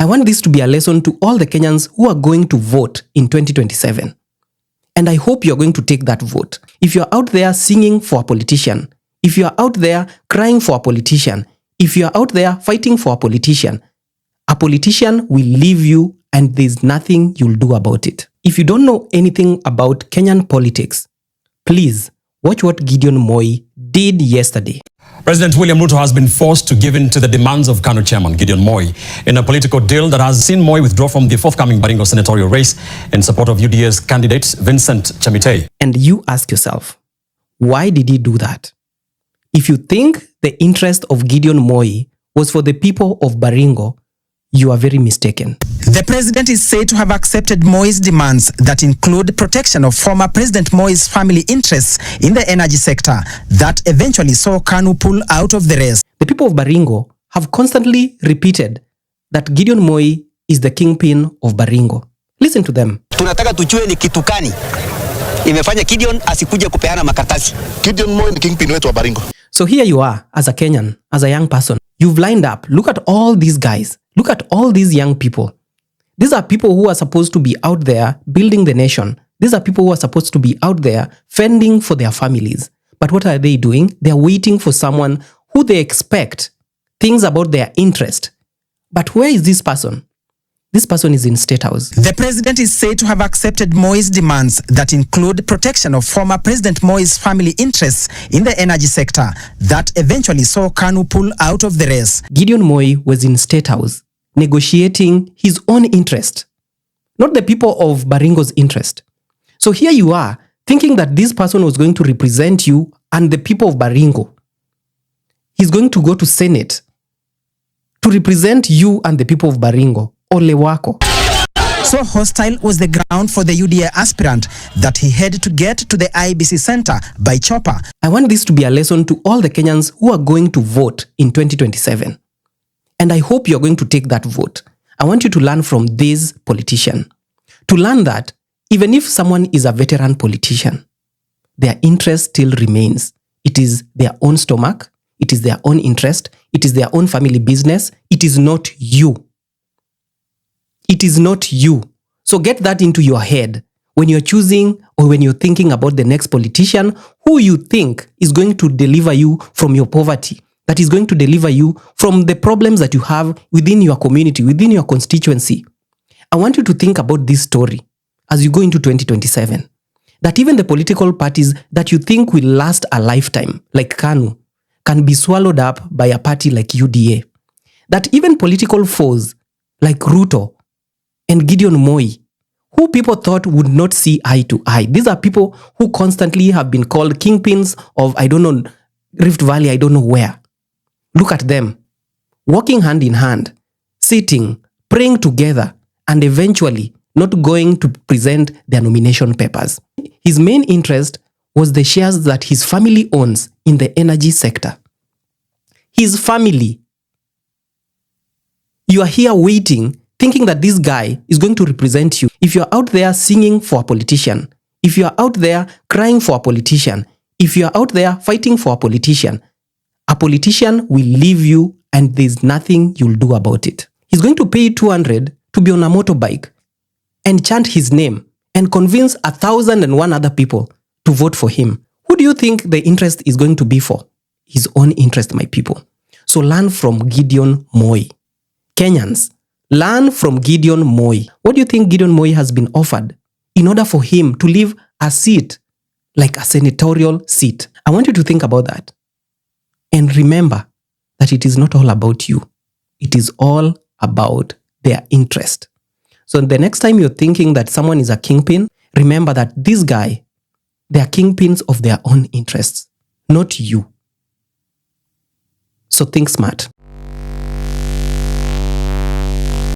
want this to be a lesson to all the Kenyans who are going to vote in 2027. And I hope you're going to take that vote. If you're out there singing for a politician, if you're out there crying for a politician, if you're out there fighting for a politician will leave you and there's nothing you'll do about it. If you don't know anything about Kenyan politics, please watch what Gideon Moi did yesterday. President William Ruto has been forced to give in to the demands of KANU chairman Gideon Moi in a political deal that has seen Moi withdraw from the forthcoming Baringo senatorial race in support of UDA's candidate Vincent Chamite. And you ask yourself, why did he do that? If you think the interest of Gideon Moi was for the people of Baringo, you are very mistaken. The president is said to have accepted Moi's demands that include protection of former President Moi's family interests in the energy sector that eventually saw KANU pull out of the race. The people of Baringo have constantly repeated that Gideon Moi is the kingpin of Baringo. Listen to them. Tunataka tujue ni kitu gani imefanya Gideon asikuje kupeana makaratasi. Gideon Moi ni kingpin wetu wa Baringo. So here you are as a Kenyan, as a young person. You've lined up. Look at all these guys. Look at all these young people. These are people who are supposed to be out there building the nation. These are people who are supposed to be out there fending for their families. But what are they doing? They are waiting for someone who they expect things about their interest. But where is this person? This person is in State House. The president is said to have accepted Moi's demands that include protection of former President Moi's family interests in the energy sector that eventually saw KANU pull out of the race. Gideon Moi was in State House negotiating his own interest, not the people of Baringo's interest. So here you are thinking that this person was going to represent you and the people of Baringo. He's going to go to Senate to represent you and the people of Baringo. Ole wako. So hostile was the ground for the UDA aspirant that he had to get to the IEBC center by chopper. I want this to be a lesson to all the Kenyans who are going to vote in 2027. And I hope you're going to take that vote. I want you to learn from this politician. To learn that even if someone is a veteran politician, their interest still remains. It is their own stomach. It is their own interest. It is their own family business. It is not you. It is not you. So get that into your head when you're choosing or when you're thinking about the next politician who you think is going to deliver you from your poverty, that is going to deliver you from the problems that you have within your community, within your constituency. I want you to think about this story as you go into 2027. That even the political parties that you think will last a lifetime, like KANU, can be swallowed up by a party like UDA. That even political foes like Ruto and Gideon Moi, who people thought would not see eye to eye. These are people who constantly have been called kingpins of, I don't know, Rift Valley, I don't know where. Look at them, walking hand in hand, sitting, praying together, and eventually not going to present their nomination papers. His main interest was the shares that his family owns in the energy sector. His family. You are here waiting, thinking that this guy is going to represent you. If you're out there singing for a politician, if you're out there crying for a politician, if you're out there fighting for a politician will leave you and there's nothing you'll do about it. He's going to pay you 200 to be on a motorbike and chant his name and convince 1,001 other people to vote for him. Who do you think the interest is going to be for? His own interest, my people. So learn from Gideon Moi. Kenyans, learn from Gideon Moi. What do you think Gideon Moi has been offered in order for him to leave a seat like a senatorial seat? I want you to think about that. And remember that it is not all about you. It is all about their interest. So the next time you're thinking that someone is a kingpin, remember that this guy, they are kingpins of their own interests, not you. So think smart.